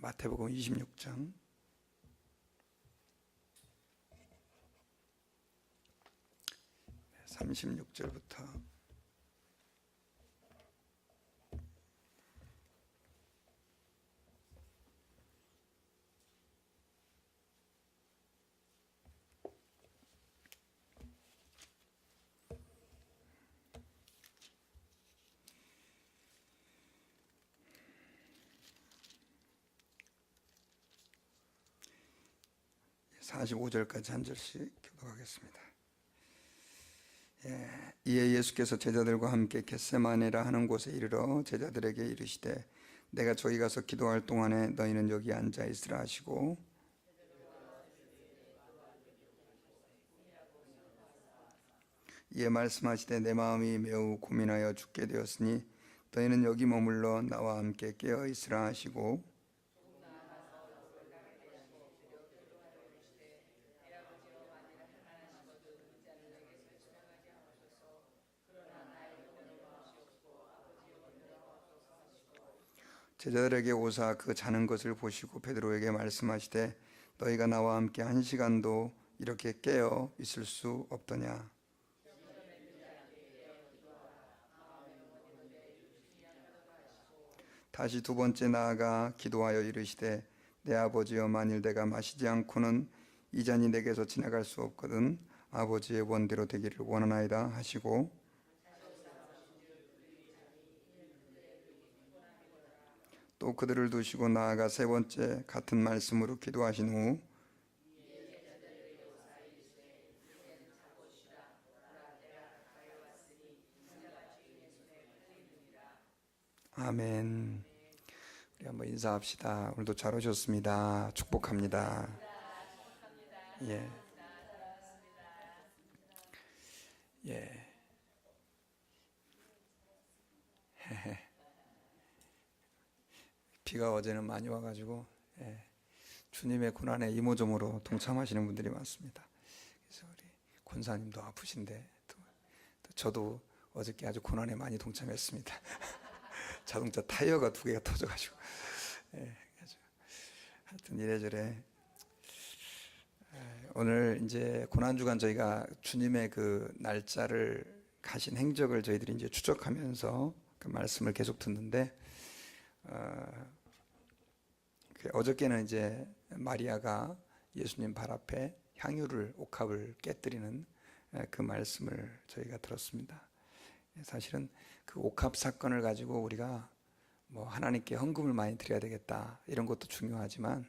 마태복음 26장 36절부터 45절까지 한 절씩 교독하겠습니다. 이에 예수께서 제자들과 함께 겟세마네라 하는 곳에 이르러 제자들에게 이르시되 내가 저기 가서 기도할 동안에 너희는 여기 앉아 있으라 하시고 이에 말씀하시되 내 마음이 매우 고민하여 죽게 되었으니 너희는 여기 머물러 나와 함께 깨어 있으라 하시고 제자들에게 오사 그 자는 것을 보시고 베드로에게 말씀하시되 너희가 나와 함께 1시간도 이렇게 깨어 있을 수 없더냐. 다시 두 번째 나아가 기도하여 이르시되 내 아버지여 만일 내가 마시지 않고는 이 잔이 내게서 지나갈 수 없거든 아버지의 원대로 되기를 원하나이다 하시고 또 그들을 두시고 나아가 세 번째 같은 말씀으로 기도하신 후 아멘. 우리 한번 인사합시다. 오늘도 잘 오셨습니다. 축복합니다. 예. 예. 비가 어제는 많이 와가지고 주님의 고난에 이모저모로 동참하시는 분들이 많습니다. 그래서 우리 권사님도 아프신데 또 저도 어저께 아주 고난에 많이 동참했습니다. 자동차 타이어가 2개가 터져가지고 하여튼 이래저래 오늘 이제 고난주간 저희가 주님의 그 날짜를 가신 행적을 저희들이 이제 추적하면서 그 말씀을 계속 듣는데 어저께는 이제 마리아가 예수님 발 앞에 향유를 옥합을 깨뜨리는 그 말씀을 저희가 들었습니다. 사실은 그 옥합 사건을 가지고 우리가 뭐 하나님께 헌금을 많이 드려야 되겠다 이런 것도 중요하지만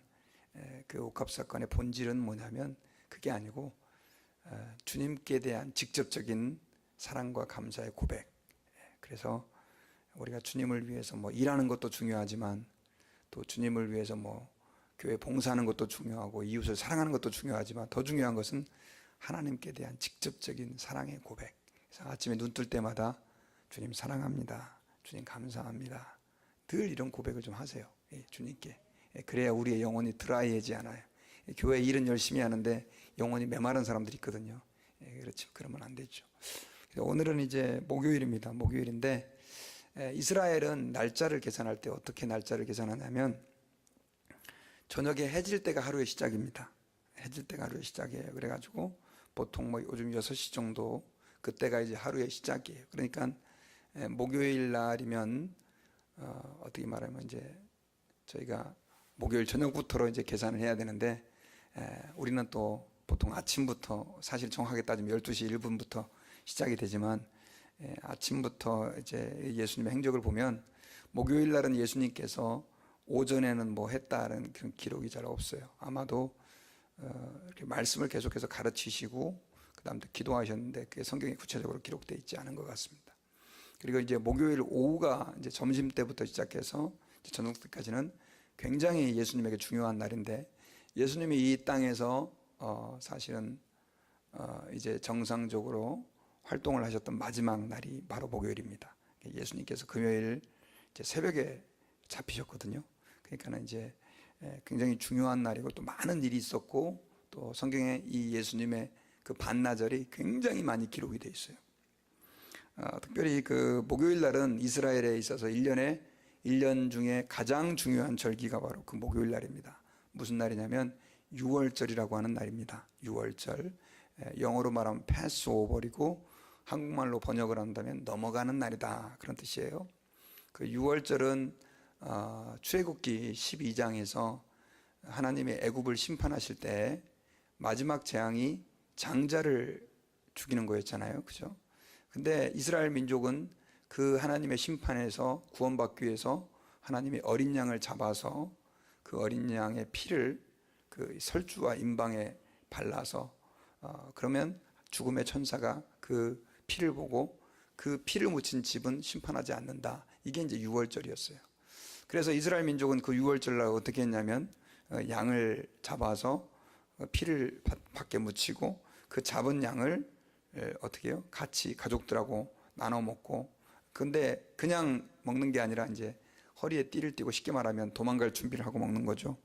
그 옥합 사건의 본질은 뭐냐면 그게 아니고 주님께 대한 직접적인 사랑과 감사의 고백. 그래서 우리가 주님을 위해서 뭐 일하는 것도 중요하지만 또 주님을 위해서 뭐 교회 봉사하는 것도 중요하고 이웃을 사랑하는 것도 중요하지만 더 중요한 것은 하나님께 대한 직접적인 사랑의 고백. 그래서 아침에 눈 뜰 때마다 주님 사랑합니다. 주님 감사합니다. 늘 이런 고백을 좀 하세요. 주님께. 그래야 우리의 영혼이 드라이해지지 않아요. 교회 일은 열심히 하는데 영혼이 메마른 사람들이 있거든요. 그렇지 그러면 안 되죠. 오늘은 이제 목요일입니다. 목요일인데 이스라엘은 날짜를 계산할 때 어떻게 날짜를 계산하냐면 저녁에 해질 때가 하루의 시작입니다. 해질 때가 하루의 시작이에요. 그래가지고 보통 뭐 요즘 6시 정도 그때가 이제 하루의 시작이에요. 그러니까 목요일 날이면 어떻게 말하면 이제 저희가 목요일 저녁부터로 이제 계산을 해야 되는데 우리는 또 보통 아침부터 사실 정확하게 따지면 12시 1분부터 시작이 되지만 아침부터 이제 예수님의 행적을 보면 목요일 날은 예수님께서 오전에는 뭐 했다는 그런 기록이 잘 없어요. 아마도 이렇게 말씀을 계속해서 가르치시고 그 다음에 기도하셨는데 그게 성경에 구체적으로 기록되어 있지 않은 것 같습니다. 그리고 이제 목요일 오후가 이제 점심 때부터 시작해서 저녁 때까지는 굉장히 예수님에게 중요한 날인데 예수님이 이 땅에서 사실은 이제 정상적으로 활동을 하셨던 마지막 날이 바로 목요일입니다. 예수님께서 금요일 이제 새벽에 잡히셨거든요. 그러니까 이제 굉장히 중요한 날이고 또 많은 일이 있었고 또 성경에 이 예수님의 그 반나절이 굉장히 많이 기록이 되어 있어요. 특별히 그 목요일 날은 이스라엘에 있어서 1년에 1년 중에 가장 중요한 절기가 바로 그 목요일 날입니다. 무슨 날이냐면 유월절이라고 하는 날입니다. 유월절, 영어로 말하면 패스오버이고 한국말로 번역을 한다면 넘어가는 날이다, 그런 뜻이에요. 그 유월절은 출애굽기 12장에서 하나님의 애굽을 심판하실 때 마지막 재앙이 장자를 죽이는 거였잖아요, 그죠? 근데 이스라엘 민족은 그 하나님의 심판에서 구원받기 위해서 하나님이 어린 양을 잡아서 그 어린 양의 피를 그 설주와 임방에 발라서 그러면 죽음의 천사가 그 피를 보고 그 피를 묻힌 집은 심판하지 않는다. 이게 이제 유월절이었어요. 그래서 이스라엘 민족은 그 유월절날 어떻게 했냐면 양을 잡아서 피를 밖에 묻히고 그 잡은 양을 어떻게 해요? 같이 가족들하고 나눠 먹고, 근데 그냥 먹는 게 아니라 이제 허리에 띠를 띠고 쉽게 말하면 도망갈 준비를 하고 먹는 거죠.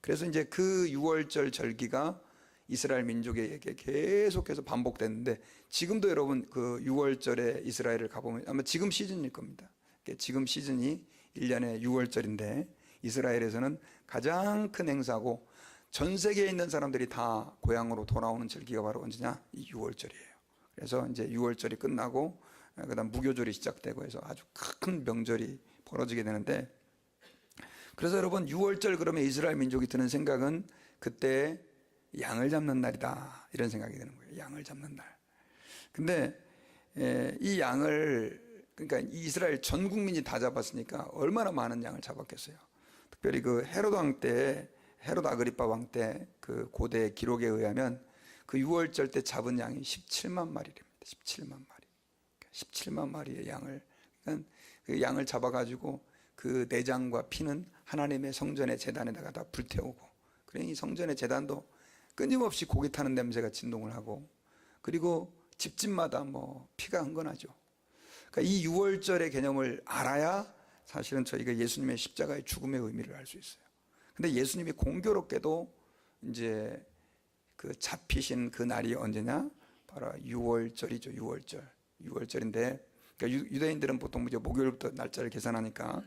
그래서 이제 그 유월절 절기가 이스라엘 민족에게 계속해서 반복됐는데, 지금도 여러분 그 유월절에 이스라엘을 가보면 아마 지금 시즌일 겁니다. 지금 시즌이 1년의 유월절인데 이스라엘에서는 가장 큰 행사고 전 세계에 있는 사람들이 다 고향으로 돌아오는 절기가 바로 언제냐? 이 유월절이에요. 그래서 이제 유월절이 끝나고 그다음 무교절이 시작되고 해서 아주 큰 명절이 벌어지게 되는데, 그래서 여러분 유월절 그러면 이스라엘 민족이 드는 생각은 그때 양을 잡는 날이다, 이런 생각이 드는 거예요. 양을 잡는 날. 근데 이 양을, 그러니까 이스라엘 전 국민이 다 잡았으니까 얼마나 많은 양을 잡았겠어요. 특별히 그 헤롯 왕 때, 헤롯 아그리파 왕 때 그 고대 기록에 의하면 그 유월절 때 잡은 양이 17만 마리랍니다. 17만 마리. 17만 마리의 양을, 그러니까 그 양을 잡아가지고 그 내장과 피는 하나님의 성전의 제단에다가 다 불태우고, 그러니 성전의 제단도 끊임없이 고기 타는 냄새가 진동을 하고, 그리고 집집마다 뭐 피가 흥건하죠. 그러니까 이 유월절의 개념을 알아야 사실은 저희가 예수님의 십자가의 죽음의 의미를 알 수 있어요. 근데 예수님이 공교롭게도 이제 그 잡히신 그 날이 언제냐? 바로 유월절이죠. 유월절인데, 그러니까 유대인들은 보통 이제 목요일부터 날짜를 계산하니까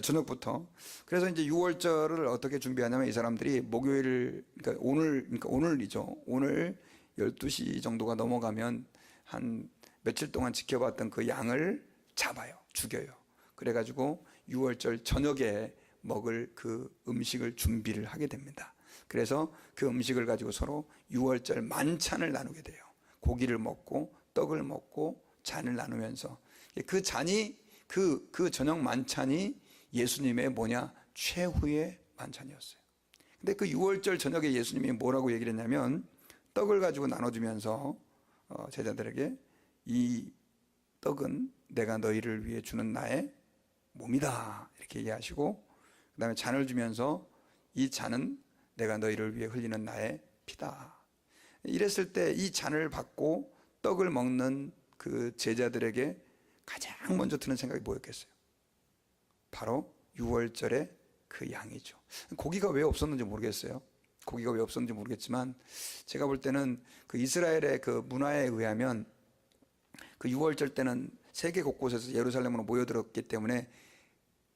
저녁부터. 그래서 이제 유월절을 어떻게 준비하냐면 이 사람들이 목요일, 그러니까 오늘이죠. 오늘 12시 정도가 넘어가면 한 며칠 동안 지켜봤던 그 양을 잡아요. 죽여요. 그래가지고 유월절 저녁에 먹을 그 음식을 준비를 하게 됩니다. 그래서 그 음식을 가지고 서로 유월절 만찬을 나누게 돼요. 고기를 먹고 떡을 먹고 잔을 나누면서, 그 잔이 그 저녁 만찬이 예수님의 최후의 만찬이었어요. 근데 그 유월절 저녁에 예수님이 뭐라고 얘기를 했냐면, 떡을 가지고 나눠주면서 제자들에게 이 떡은 내가 너희를 위해 주는 나의 몸이다, 이렇게 얘기하시고, 그 다음에 잔을 주면서 이 잔은 내가 너희를 위해 흘리는 나의 피다. 이랬을 때 이 잔을 받고 떡을 먹는 그 제자들에게 가장 먼저 드는 생각이 뭐였겠어요? 바로 유월절의 그 양이죠. 고기가 왜 없었는지 모르겠어요. 고기가 왜 없었는지 모르겠지만 제가 볼 때는 그 이스라엘의 그 문화에 의하면 그 유월절 때는 세계 곳곳에서 예루살렘으로 모여들었기 때문에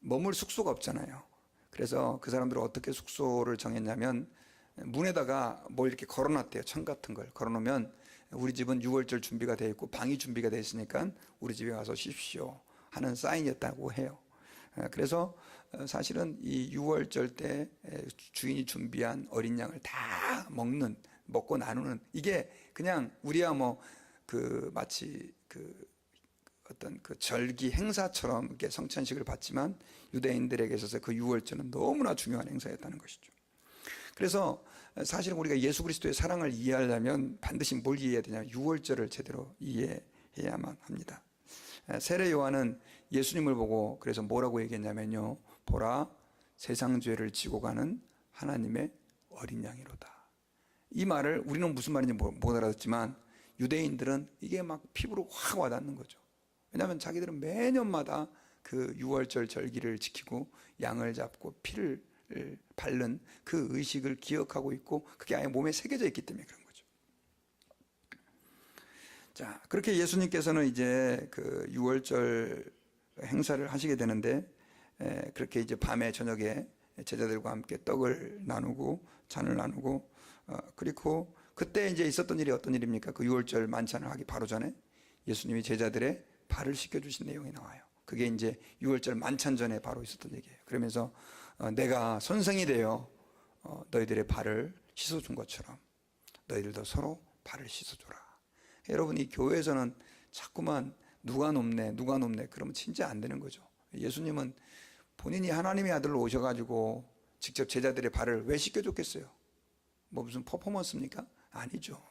머물 숙소가 없잖아요. 그래서 그 사람들은 어떻게 숙소를 정했냐면 문에다가 뭘 이렇게 걸어놨대요. 천 같은 걸 걸어놓으면 우리 집은 유월절 준비가 되어 있고 방이 준비가 되어 있으니까 우리 집에 와서 쉬십시오 하는 사인이었다고 해요. 그래서 사실은 이 유월절 때 주인이 준비한 어린 양을 다 먹고 나누는, 이게 그냥 우리야 뭐 그 마치 그 어떤 그 절기 행사처럼 이렇게 성찬식을 받지만 유대인들에게 있어서 그 유월절은 너무나 중요한 행사였다는 것이죠. 그래서 사실은 우리가 예수 그리스도의 사랑을 이해하려면 반드시 뭘 이해해야 되냐? 유월절을 제대로 이해해야만 합니다. 세례 요한은 예수님을 보고 그래서 뭐라고 얘기했냐면요, 보라 세상 죄를 지고 가는 하나님의 어린 양이로다. 이 말을 우리는 무슨 말인지 못 알아듣지만 유대인들은 이게 막 피부로 확 와닿는 거죠. 왜냐하면 자기들은 매년마다 그 유월절 절기를 지키고 양을 잡고 피를 바른 그 의식을 기억하고 있고 그게 아예 몸에 새겨져 있기 때문에 그런 거죠. 자, 그렇게 예수님께서는 이제 그 유월절 행사를 하시게 되는데 그렇게 이제 밤에 저녁에 제자들과 함께 떡을 나누고 잔을 나누고 그리고 그때 이제 있었던 일이 어떤 일입니까? 그 유월절 만찬을 하기 바로 전에 예수님이 제자들의 발을 씻겨주신 내용이 나와요. 그게 이제 유월절 만찬 전에 바로 있었던 얘기예요. 그러면서 내가 선생이 되어 너희들의 발을 씻어준 것처럼 너희들도 서로 발을 씻어줘라. 여러분, 이 교회에서는 자꾸만 누가 높네 그러면 진짜 안 되는 거죠. 예수님은 본인이 하나님의 아들로 오셔가지고 직접 제자들의 발을 왜 씻겨줬겠어요? 뭐 무슨 퍼포먼스입니까? 아니죠.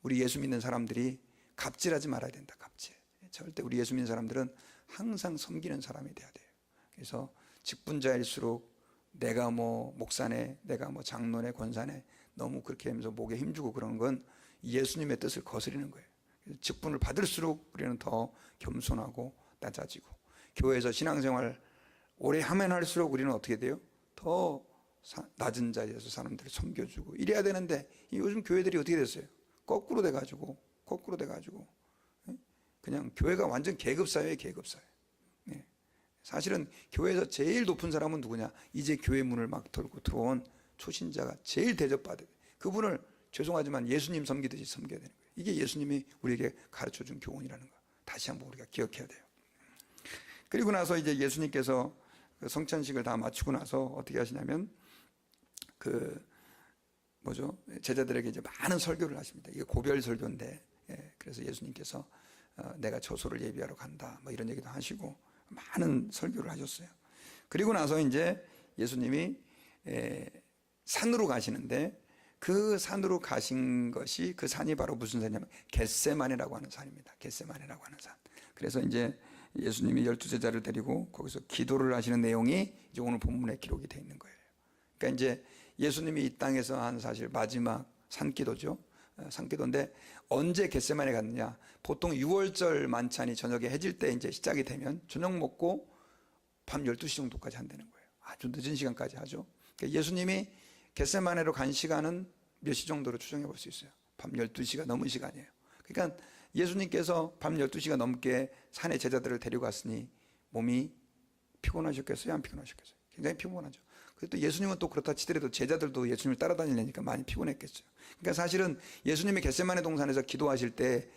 우리 예수 믿는 사람들이 갑질하지 말아야 된다. 갑질. 절대 우리 예수 믿는 사람들은 항상 섬기는 사람이 돼야 돼요. 그래서 직분자일수록 내가 뭐 목사네, 내가 뭐 장로네, 권사네 너무 그렇게 하면서 목에 힘주고 그러는 건 예수님의 뜻을 거스리는 거예요. 직분을 받을수록 우리는 더 겸손하고 낮아지고, 교회에서 신앙생활 오래 하면 할수록 우리는 어떻게 돼요? 더 낮은 자리에서 사람들을 섬겨주고 이래야 되는데, 요즘 교회들이 어떻게 됐어요? 거꾸로 돼가지고 그냥 교회가 완전 계급사회예요. 계급사회. 사실은 교회에서 제일 높은 사람은 누구냐? 이제 교회 문을 막 털고 들어온 초신자가 제일 대접받아야 돼. 그분을 죄송하지만 예수님 섬기듯이 섬겨야 되는 거예요. 이게 예수님이 우리에게 가르쳐준 교훈이라는 거 다시 한번 우리가 기억해야 돼요. 그리고 나서 이제 예수님께서 그 성찬식을 다 마치고 나서 어떻게 하시냐면 제자들에게 이제 많은 설교를 하십니다. 이게 고별 설교인데, 그래서 예수님께서 내가 처소를 예비하러 간다 뭐 이런 얘기도 하시고 많은 설교를 하셨어요. 그리고 나서 이제 예수님이 산으로 가시는데, 그 산으로 가신 것이, 그 산이 바로 무슨 산이냐면 겟세마네라고 하는 산입니다. 겟세마네라고 하는 산. 그래서 이제 예수님이 12제자를 데리고 거기서 기도를 하시는 내용이 이제 오늘 본문에 기록이 되어 있는 거예요. 그러니까 이제 예수님이 이 땅에서 한 사실 마지막 산기도죠. 산기도인데 언제 겟세마네 갔느냐? 보통 6월절 만찬이 저녁에 해질 때 이제 시작이 되면 저녁 먹고 밤 12시 정도까지 한다는 거예요. 아주 늦은 시간까지 하죠. 그러니까 예수님이 겟세마네로 간 시간은 몇 시 정도로 추정해 볼 수 있어요? 밤 12시가 넘은 시간이에요. 그러니까 예수님께서 밤 12시가 넘게 산에 제자들을 데려갔으니 몸이 피곤하셨겠어요? 안 피곤하셨겠어요? 굉장히 피곤하죠. 그래도 예수님은 또 그렇다 치더라도 제자들도 예수님을 따라다니려니까 많이 피곤했겠죠. 그러니까 사실은 예수님이 겟세마네 동산에서 기도하실 때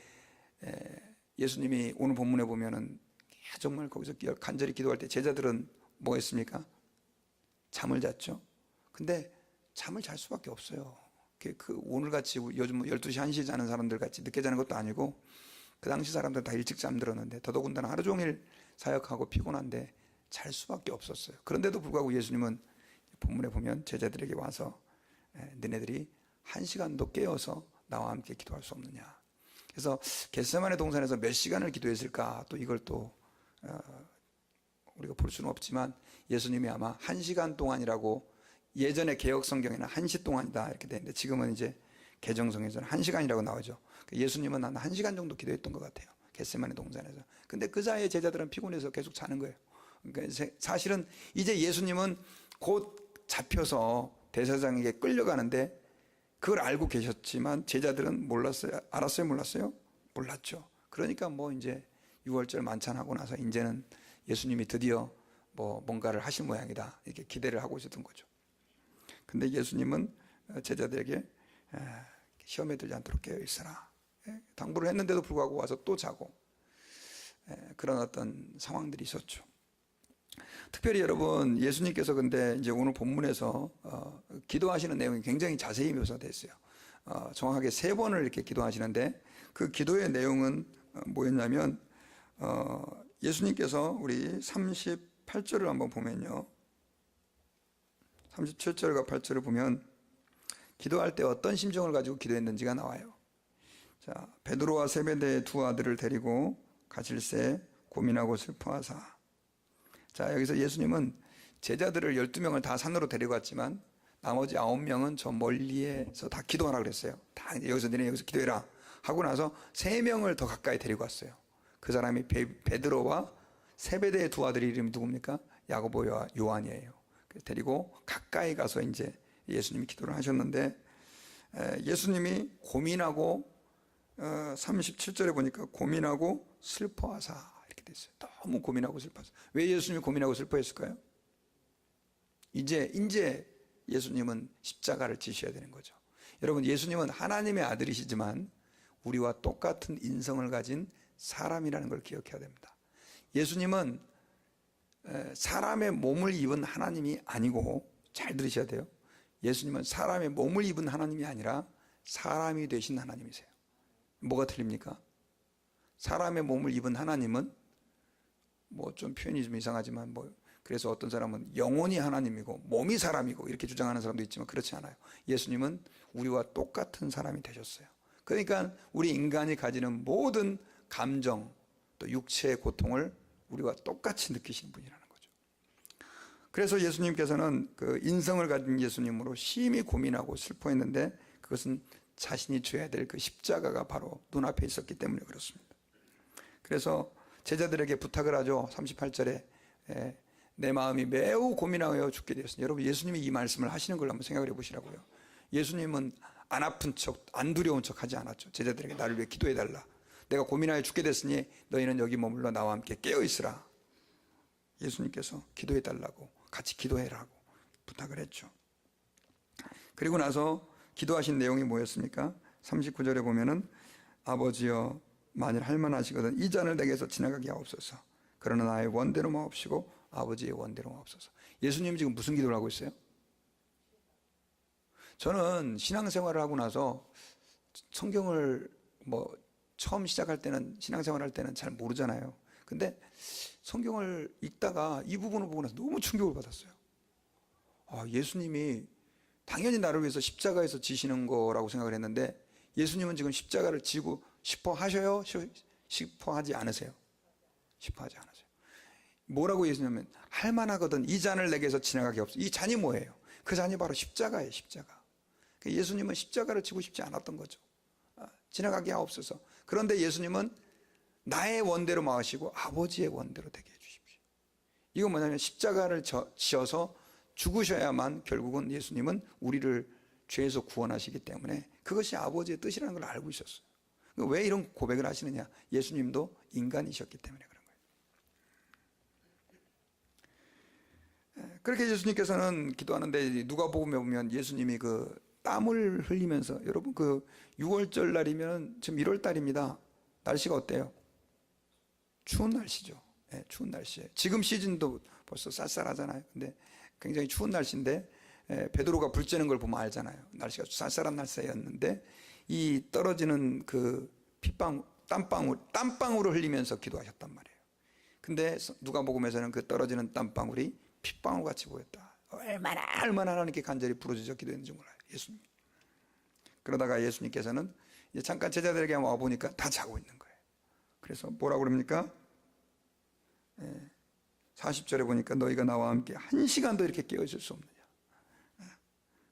예수님이 오늘 본문에 보면은 정말 거기서 간절히 기도할 때 제자들은 뭐 했습니까? 잠을 잤죠. 근데 잠을 잘 수밖에 없어요. 오늘같이 요즘 12시, 1시 자는 사람들 같이 늦게 자는 것도 아니고, 그 당시 사람들 다 일찍 잠들었는데 더더군다나 하루 종일 사역하고 피곤한데 잘 수밖에 없었어요. 그런데도 불구하고 예수님은 본문에 보면 제자들에게 와서 너네들이 1시간도 깨어서 나와 함께 기도할 수 없느냐. 그래서 겟세마네 동산에서 몇 시간을 기도했을까, 또 이걸 또 우리가 볼 수는 없지만 예수님이 아마 1시간 동안이라고, 예전에 개혁 성경에는 1시 동안이다 이렇게 되는데 지금은 이제 개정성에서는 1시간이라고 나오죠. 예수님은 한 1시간 정도 기도했던 것 같아요. 겟세마네 동산에서. 근데 그 사이에 제자들은 피곤해서 계속 자는 거예요. 그러니까 사실은 이제 예수님은 곧 잡혀서 대제사장에게 끌려가는데 그걸 알고 계셨지만 제자들은 몰랐어요. 알았어요? 몰랐어요? 몰랐죠. 그러니까 뭐 이제 6월절 만찬하고 나서 이제는 예수님이 드디어 뭐 뭔가를 하실 모양이다 이렇게 기대를 하고 있었던 거죠. 근데 예수님은 제자들에게 시험에 들지 않도록 깨어 있으라 당부를 했는데도 불구하고 와서 또 자고, 그런 어떤 상황들이 있었죠. 특별히 여러분, 예수님께서 근데 이제 오늘 본문에서 기도하시는 내용이 굉장히 자세히 묘사됐어요. 정확하게 3번을 이렇게 기도하시는데 그 기도의 내용은 뭐였냐면, 예수님께서 우리 38절을 한번 보면요, 37절과 8절을 보면 기도할 때 어떤 심정을 가지고 기도했는지가 나와요. 자, 베드로와 세베대의 2 아들을 데리고 가실새 고민하고 슬퍼하사. 자, 여기서 예수님은 제자들을 12명을 다 산으로 데려갔지만 나머지 9명은 저 멀리에서 다 기도하라 그랬어요. 다 여기서 너네 여기서 기도해라 하고 나서 3명을 더 가까이 데리고 왔어요. 그 사람이 베드로와 세베대의 2 아들의 이름이 누굽니까? 야고보와 요한이에요. 데리고 가까이 가서 이제 예수님이 기도를 하셨는데, 예수님이 고민하고 37절에 보니까 고민하고 슬퍼하사 이렇게 됐어요. 너무 고민하고 슬퍼서. 왜 예수님이 고민하고 슬퍼했을까요? 이제 예수님은 십자가를 지셔야 되는 거죠. 여러분, 예수님은 하나님의 아들이시지만 우리와 똑같은 인성을 가진 사람이라는 걸 기억해야 됩니다. 예수님은 사람의 몸을 입은 하나님이 아니고, 잘 들으셔야 돼요. 예수님은 사람의 몸을 입은 하나님이 아니라 사람이 되신 하나님이세요. 뭐가 틀립니까? 사람의 몸을 입은 하나님은 뭐 좀 표현이 좀 이상하지만 그래서 어떤 사람은 영혼이 하나님이고 몸이 사람이고 이렇게 주장하는 사람도 있지만 그렇지 않아요. 예수님은 우리와 똑같은 사람이 되셨어요. 그러니까 우리 인간이 가지는 모든 감정 또 육체의 고통을 우리와 똑같이 느끼시는 분이라는 거죠. 그래서 예수님께서는 그 인성을 가진 예수님으로 심히 고민하고 슬퍼했는데, 그것은 자신이 져야 될 그 십자가가 바로 눈앞에 있었기 때문에 그렇습니다. 그래서 제자들에게 부탁을 하죠. 38절에 내 마음이 매우 고민하여 죽게 되었으니. 여러분, 예수님이 이 말씀을 하시는 걸 한번 생각을 해보시라고요. 예수님은 안 아픈 척, 안 두려운 척 하지 않았죠. 제자들에게 나를 위해 기도해달라, 내가 고민하여 죽게 됐으니 너희는 여기 머물러 나와 함께 깨어있으라. 예수님께서 기도해달라고, 같이 기도해라고 부탁을 했죠. 그리고 나서 기도하신 내용이 뭐였습니까? 39절에 보면은 아버지여, 만일 할만하시거든 이 잔을 내게서 지나가게 하옵소서. 그러나 나의 원대로 마옵시고 아버지의 원대로 마옵소서. 예수님 지금 무슨 기도를 하고 있어요? 저는 신앙생활을 하고 나서 성경을 처음 시작할 때는, 신앙생활 할 때는 잘 모르잖아요. 근데 성경을 읽다가 이 부분을 보고 나서 너무 충격을 받았어요. 예수님이 당연히 나를 위해서 십자가에서 지시는 거라고 생각을 했는데, 예수님은 지금 십자가를 지고 싶어 하셔요? 싶어 하지 않으세요? 싶어 하지 않으세요. 뭐라고 예수님은 할만하거든 이 잔을 내게서 지나가게 없어. 이 잔이 뭐예요? 그 잔이 바로 십자가예요. 십자가. 예수님은 십자가를 지고 싶지 않았던 거죠. 지나가게 하옵소서. 그런데 예수님은 나의 원대로 마시고 아버지의 원대로 되게 해주십시오. 이건 뭐냐면 십자가를 지어서 죽으셔야만 결국은 예수님은 우리를 죄에서 구원하시기 때문에 그것이 아버지의 뜻이라는 걸 알고 있었어요. 왜 이런 고백을 하시느냐? 예수님도 인간이셨기 때문에 그런 거예요. 그렇게 예수님께서는 기도하는데, 누가복음에 보면 예수님이 그 땀을 흘리면서, 여러분 그 6월절 날이면 지금 1월 달입니다. 날씨가 어때요? 추운 날씨죠. 네, 추운 날씨에 지금 시즌도 벌써 쌀쌀하잖아요. 근데 굉장히 추운 날씨인데 베드로가 불 쬐는 걸 보면 알잖아요. 날씨가 쌀쌀한 날씨였는데 이 떨어지는 그 땀방울을 흘리면서 기도하셨단 말이에요. 근데 누가복음에서는 그 떨어지는 땀방울이 핏방울 같이 보였다. 얼마나 하나님께 간절히 부르짖어 기도했는지 몰라요, 예수님. 그러다가 예수님께서는 이제 잠깐 제자들에게 와 보니까 다 자고 있는 거예요. 그래서 뭐라고 그럽니까? 40절에 보니까 너희가 나와 함께 1시간도 이렇게 깨어있을 수 없느냐.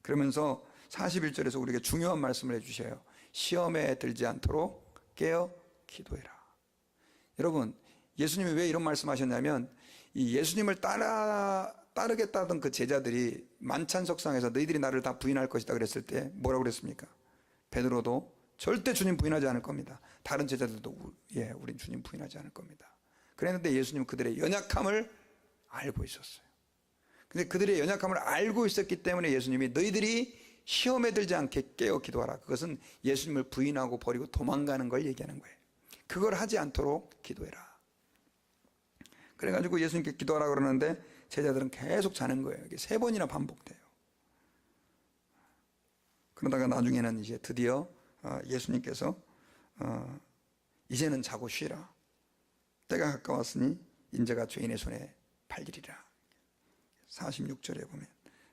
그러면서 41절에서 우리에게 중요한 말씀을 해주셔요. 시험에 들지 않도록 깨어 기도해라. 여러분, 예수님이 왜 이런 말씀하셨냐면, 이 예수님을 따르겠다던 그 제자들이 만찬석상에서 너희들이 나를 다 부인할 것이다 그랬을 때 뭐라고 그랬습니까? 베드로도 절대 주님 부인하지 않을 겁니다. 다른 제자들도 우린 주님 부인하지 않을 겁니다. 그랬는데 예수님은 그들의 연약함을 알고 있었어요. 근데 그들의 연약함을 알고 있었기 때문에 예수님이 너희들이 시험에 들지 않게 깨어 기도하라. 그것은 예수님을 부인하고 버리고 도망가는 걸 얘기하는 거예요. 그걸 하지 않도록 기도해라. 그래가지고 예수님께 기도하라 그러는데 제자들은 계속 자는 거예요. 이게 3번이나 반복돼요. 그러다가 나중에는 이제 드디어 예수님께서 이제는 자고 쉬라. 때가 가까웠으니 인자가 죄인의 손에 팔리리라. 46절에 보면,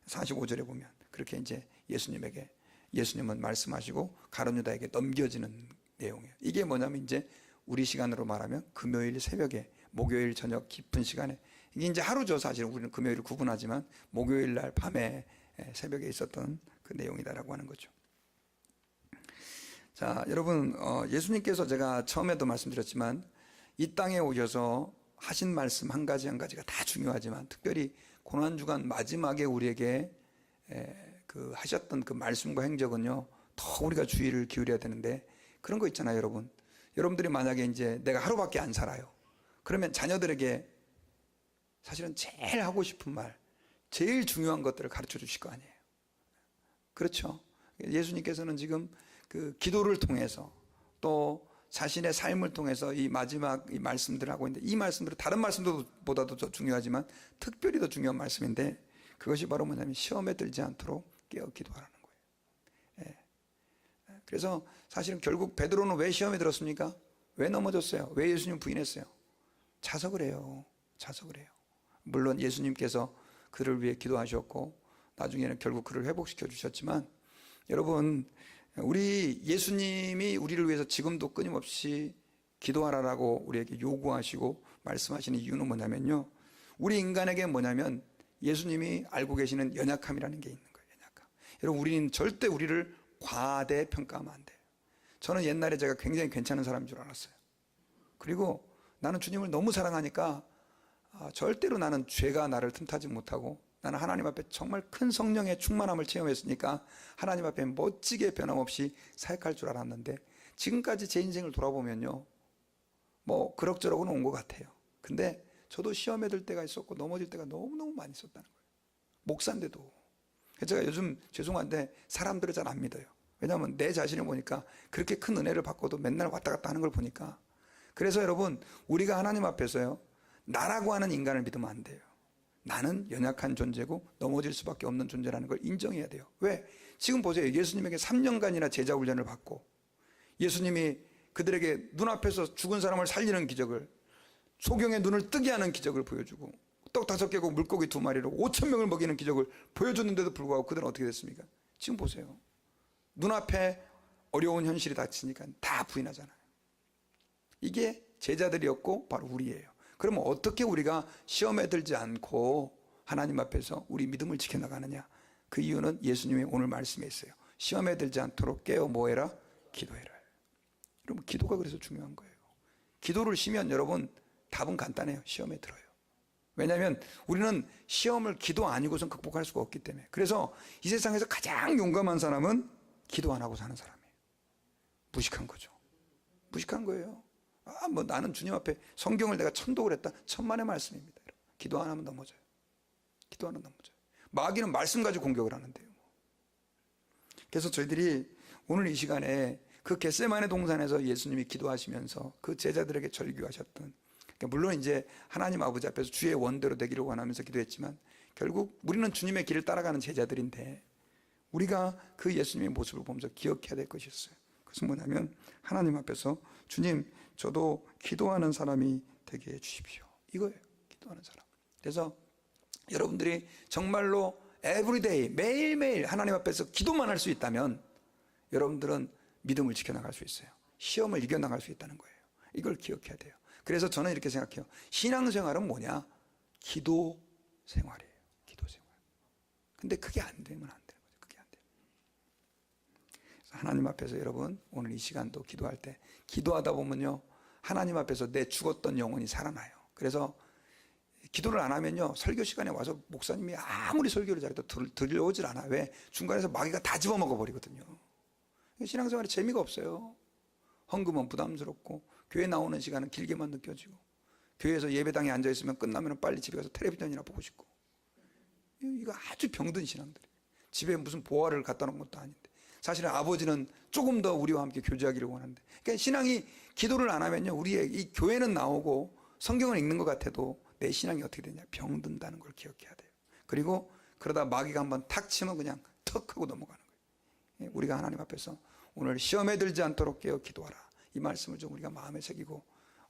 45절에 보면 그렇게 이제 예수님은 말씀하시고 가룟 유다에게 넘겨지는 내용이에요. 이게 뭐냐면 이제 우리 시간으로 말하면 금요일 새벽에, 목요일 저녁 깊은 시간에, 이게 이제 하루죠. 사실은 우리는 금요일을 구분하지만 목요일 날 밤에 새벽에 있었던 그 내용이다라고 하는 거죠. 자, 여러분, 예수님께서 제가 처음에도 말씀드렸지만 이 땅에 오셔서 하신 말씀 한 가지 한 가지가 다 중요하지만 특별히 고난주간 마지막에 우리에게 그 하셨던 그 말씀과 행적은요, 더 우리가 주의를 기울여야 되는데, 그런 거 있잖아요, 여러분. 여러분들이 만약에 이제 내가 하루밖에 안 살아요. 그러면 자녀들에게 사실은 제일 하고 싶은 말, 제일 중요한 것들을 가르쳐 주실 거 아니에요. 그렇죠? 예수님께서는 지금 그 기도를 통해서 또 자신의 삶을 통해서 이 마지막 이 말씀들을 하고 있는데, 이 말씀들은 다른 말씀보다도 더 중요하지만 특별히 더 중요한 말씀인데, 그것이 바로 뭐냐면 시험에 들지 않도록 깨어 기도하라는 거예요. 예. 그래서 사실은 결국 베드로는 왜 시험에 들었습니까? 왜 넘어졌어요? 왜 예수님 부인했어요? 자석을 해요. 자석을 해요. 물론 예수님께서 그를 위해 기도하셨고 나중에는 결국 그를 회복시켜 주셨지만, 여러분, 우리 예수님이 우리를 위해서 지금도 끊임없이 기도하라라고 우리에게 요구하시고 말씀하시는 이유는 뭐냐면요, 우리 인간에게 뭐냐면 예수님이 알고 계시는 연약함이라는 게 있는 거예요. 연약함. 여러분, 우리는 절대 우리를 과대평가하면 안 돼요. 저는 옛날에 제가 굉장히 괜찮은 사람인 줄 알았어요. 그리고 나는 주님을 너무 사랑하니까 절대로 나는 죄가 나를 틈타지 못하고, 나는 하나님 앞에 정말 큰 성령의 충만함을 체험했으니까 하나님 앞에 멋지게 변함없이 사역할 줄 알았는데, 지금까지 제 인생을 돌아보면요, 뭐 그럭저럭은 온 것 같아요. 근데 저도 시험에 들 때가 있었고 넘어질 때가 너무너무 많이 있었다는 거예요. 목사인데도. 제가 요즘 죄송한데 사람들을 잘 안 믿어요. 왜냐하면 내 자신을 보니까 그렇게 큰 은혜를 받고도 맨날 왔다 갔다 하는 걸 보니까. 그래서 여러분, 우리가 하나님 앞에서요, 나라고 하는 인간을 믿으면 안 돼요. 나는 연약한 존재고 넘어질 수밖에 없는 존재라는 걸 인정해야 돼요. 왜? 지금 보세요. 예수님에게 3년간이나 제자 훈련을 받고, 예수님이 그들에게 눈앞에서 죽은 사람을 살리는 기적을, 소경의 눈을 뜨게 하는 기적을 보여주고, 떡 5개고 물고기 2마리로 5,000명을 먹이는 기적을 보여줬는데도 불구하고 그들은 어떻게 됐습니까? 지금 보세요. 눈앞에 어려운 현실이 닥치니까 다 부인하잖아요. 이게 제자들이었고 바로 우리예요. 그러면 어떻게 우리가 시험에 들지 않고 하나님 앞에서 우리 믿음을 지켜나가느냐? 그 이유는 예수님이 오늘 말씀에 있어요. 시험에 들지 않도록 깨어 뭐해라? 기도해라. 여러분, 기도가 그래서 중요한 거예요. 기도를 쉬면 여러분 답은 간단해요. 시험에 들어요. 왜냐하면 우리는 시험을 기도 아니고선 극복할 수가 없기 때문에. 그래서 이 세상에서 가장 용감한 사람은 기도 안 하고 사는 사람이에요. 무식한 거죠. 무식한 거예요. 뭐 나는 주님 앞에 성경을 내가 천독을 했다. 천만의 말씀입니다. 기도 안 하면 넘어져요. 기도 안 하면 넘어져요. 마귀는 말씀 가지고 공격을 하는데요. 그래서 저희들이 오늘 이 시간에 그 겟세마네 동산에서 예수님이 기도하시면서 그 제자들에게 절규하셨던, 물론 이제 하나님 아버지 앞에서 주의 원대로 되기를 원하면서 기도했지만, 결국 우리는 주님의 길을 따라가는 제자들인데 우리가 그 예수님의 모습을 보면서 기억해야 될 것이 있어요. 그것은 뭐냐면 하나님 앞에서 주님, 저도 기도하는 사람이 되게 해주십시오. 이거예요. 기도하는 사람. 그래서 여러분들이 정말로 everyday, 매일매일 하나님 앞에서 기도만 할 수 있다면 여러분들은 믿음을 지켜나갈 수 있어요. 시험을 이겨나갈 수 있다는 거예요. 이걸 기억해야 돼요. 그래서 저는 이렇게 생각해요. 신앙생활은 뭐냐? 기도 생활이에요. 기도 생활. 근데 그게 안 되면 안 되는 거죠. 그게 안 돼요. 그래서 하나님 앞에서 여러분, 오늘 이 시간도 기도할 때 기도하다 보면요, 하나님 앞에서 내 죽었던 영혼이 살아나요. 그래서 기도를 안 하면요, 설교 시간에 와서 목사님이 아무리 설교를 잘해도 들려오질 않아. 왜? 중간에서 마귀가 다 집어먹어 버리거든요. 신앙생활에 재미가 없어요. 헌금은 부담스럽고, 교회 나오는 시간은 길게만 느껴지고, 교회에서 예배당에 앉아있으면 끝나면 빨리 집에 가서 텔레비전이나 보고 싶고, 이거 아주 병든 신앙들이에요. 집에 무슨 보화를 갖다 놓은 것도 아닌데, 사실은 아버지는 조금 더 우리와 함께 교제하기를 원하는데, 그러니까 신앙이 기도를 안 하면요, 우리의 이 교회는 나오고 성경을 읽는 것 같아도 내 신앙이 어떻게 되냐? 병든다는 걸 기억해야 돼요. 그리고 그러다 마귀가 한번 탁 치면 그냥 턱 하고 넘어가는 거예요. 우리가 하나님 앞에서 오늘 시험에 들지 않도록 깨어 기도하라, 이 말씀을 좀 우리가 마음에 새기고,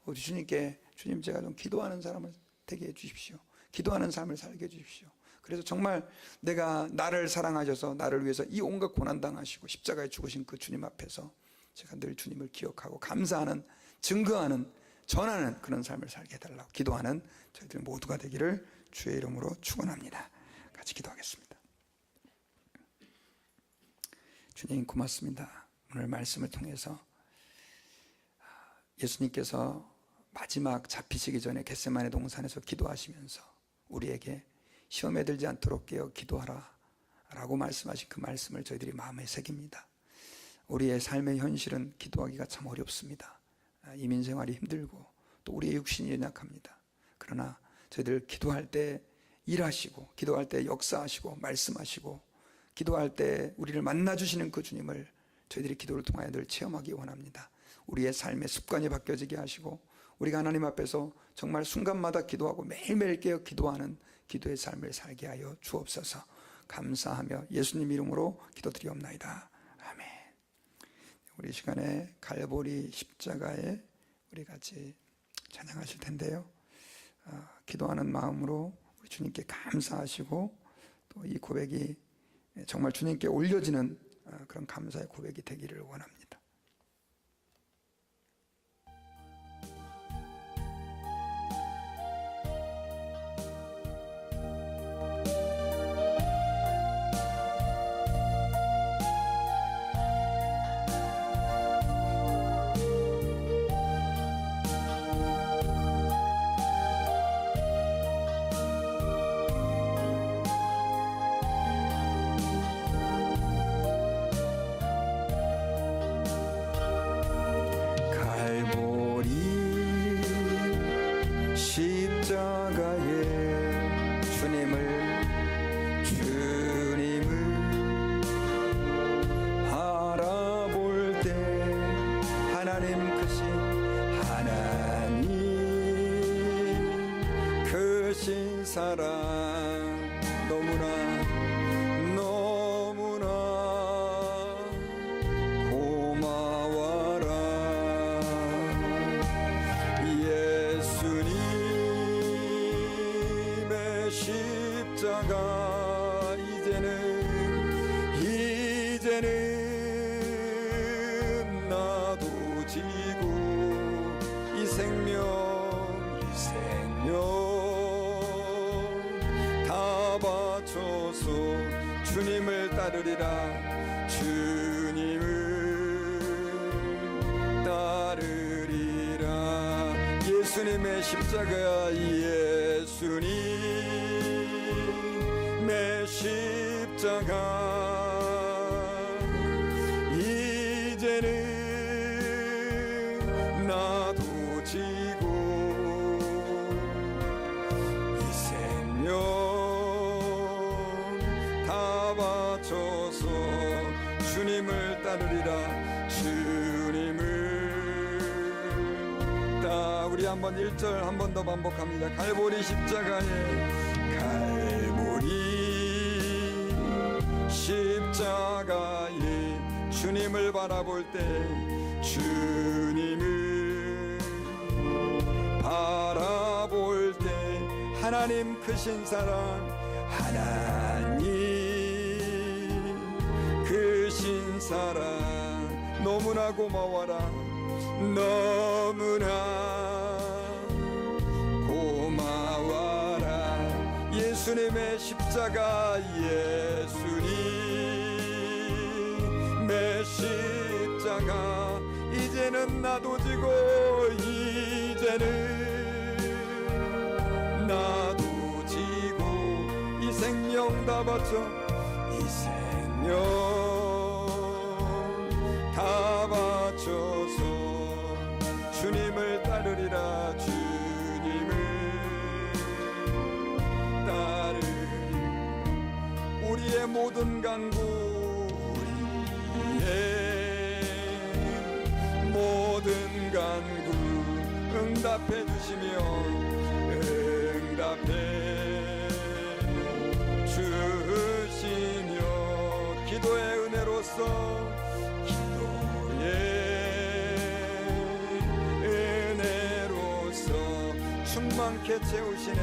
우리 주님께, 주님, 제가 좀 기도하는 사람을 되게 해주십시오. 기도하는 삶을 살게 해주십시오. 그래서 정말 내가 나를 사랑하셔서 나를 위해서 이 온갖 고난 당하시고 십자가에 죽으신 그 주님 앞에서 제가 늘 주님을 기억하고 감사하는, 증거하는, 전하는 그런 삶을 살게 해달라고 기도하는 저희들 모두가 되기를 주의 이름으로 축원합니다. 같이 기도하겠습니다. 주님, 고맙습니다. 오늘 말씀을 통해서 예수님께서 마지막 잡히시기 전에 겟세마네 동산에서 기도하시면서 우리에게 시험에 들지 않도록 깨어 기도하라 라고 말씀하신 그 말씀을 저희들이 마음에 새깁니다. 우리의 삶의 현실은 기도하기가 참 어렵습니다. 이민생활이 힘들고 또 우리의 육신이 연약합니다. 그러나 저희들 기도할 때 일하시고, 기도할 때 역사하시고 말씀하시고, 기도할 때 우리를 만나주시는 그 주님을 저희들이 기도를 통하여 늘 체험하기 원합니다. 우리의 삶의 습관이 바뀌어지게 하시고, 우리가 하나님 앞에서 정말 순간마다 기도하고 매일매일 깨어 기도하는 기도의 삶을 살게 하여 주옵소서. 감사하며 예수님 이름으로 기도드리옵나이다. 아멘. 우리 시간에 갈보리 십자가에 우리 같이 찬양하실 텐데요, 기도하는 마음으로 우리 주님께 감사하시고, 또 이 고백이 정말 주님께 올려지는 그런 감사의 고백이 되기를 원합니다. 십자가에 주님을 바라볼 때 하나님 크신 사랑 너무나 고마워라. 예수님의 십자가 이제는 나도 지고 이 생명 다 바쳐서 주님을 따르리라. 주님을 따르리라. 예수님의 십자가, 예수님의 십자가 이제는 나도 지고 이 생명 다 바쳐서 주님을 따르리라. 주님을 우리 한번 1절 한 번 더 반복합니다. 갈보리 십자가에 주님을 바라볼 때 주님을 바라볼 때 하나님 크신 사랑, 하나님 크신 사랑 너무나 고마워라. 너무나 고마워라. 예수님의 십자가, 예수님의 십자가 이제는 나도 지고 이제는 나도 지고 이 생명 다 바쳐 이 생명 다 바쳐서 주님을 따르리라. 주님을 따르리. 우리의 모든 간구, 우리의 모든 간구 응답해 주시며 응답해 주시며 기도의 은혜로서 충만케 채우시네.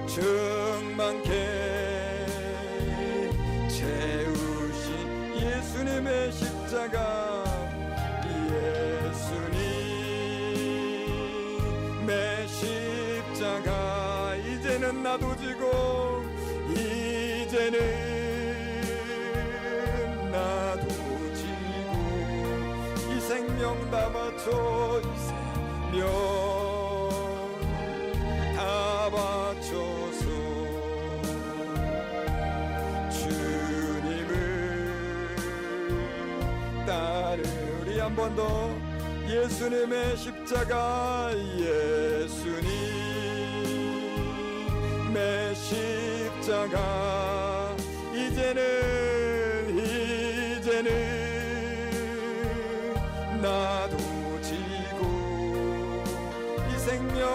충만케 채우신 예수님의 십자가, 예수님의 십자가 이제는 나도 지고 이제는 나도 지고 이 생명 다 바쳐 이 생명 다 바쳐서 주님을 따르리. 한 번 더 예수님의 십자가, 예수님의 십자가, 이제는 나도 지고 이 생명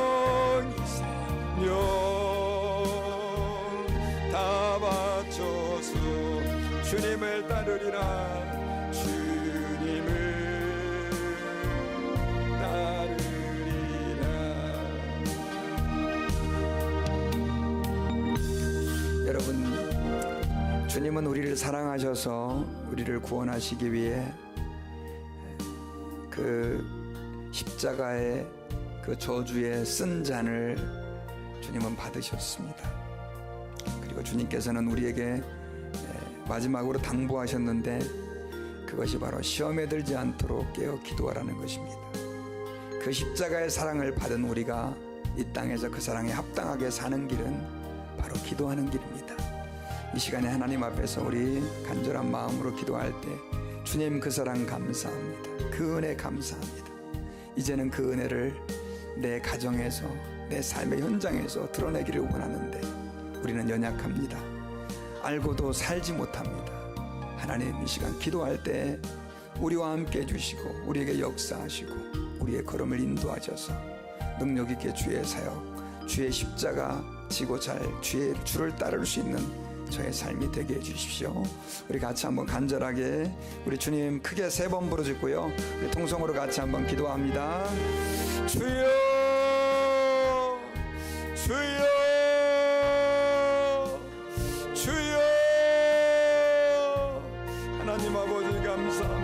다 바쳐서 주님을 따르리라. 주님을 따르리라. 여러분, 주님은 우리를 사랑하셔서 우리를 구원하시기 위해 그 십자가의 그 저주의 쓴 잔을 주님은 받으셨습니다. 그리고 주님께서는 우리에게 마지막으로 당부하셨는데, 그것이 바로 시험에 들지 않도록 깨어 기도하라는 것입니다. 그 십자가의 사랑을 받은 우리가 이 땅에서 그 사랑에 합당하게 사는 길은 바로 기도하는 길입니다. 이 시간에 하나님 앞에서 우리 간절한 마음으로 기도할 때, 주님 그 사랑 감사합니다. 그 은혜 감사합니다. 이제는 그 은혜를 내 가정에서, 내 삶의 현장에서 드러내기를 원하는데 우리는 연약합니다. 알고도 살지 못합니다. 하나님, 이 시간 기도할 때 우리와 함께 해주시고 우리에게 역사하시고 우리의 걸음을 인도하셔서 능력 있게 주의 사역, 주의 십자가 지고 잘 주를 따를 수 있는 저의 삶이 되게 해주십시오. 우리 같이 한번 간절하게 우리 주님 크게 3번 부르짖고요, 우리 통성으로 같이 한번 기도합니다. 주여, 주여, 주여. 하나님 아버지 감사합니다.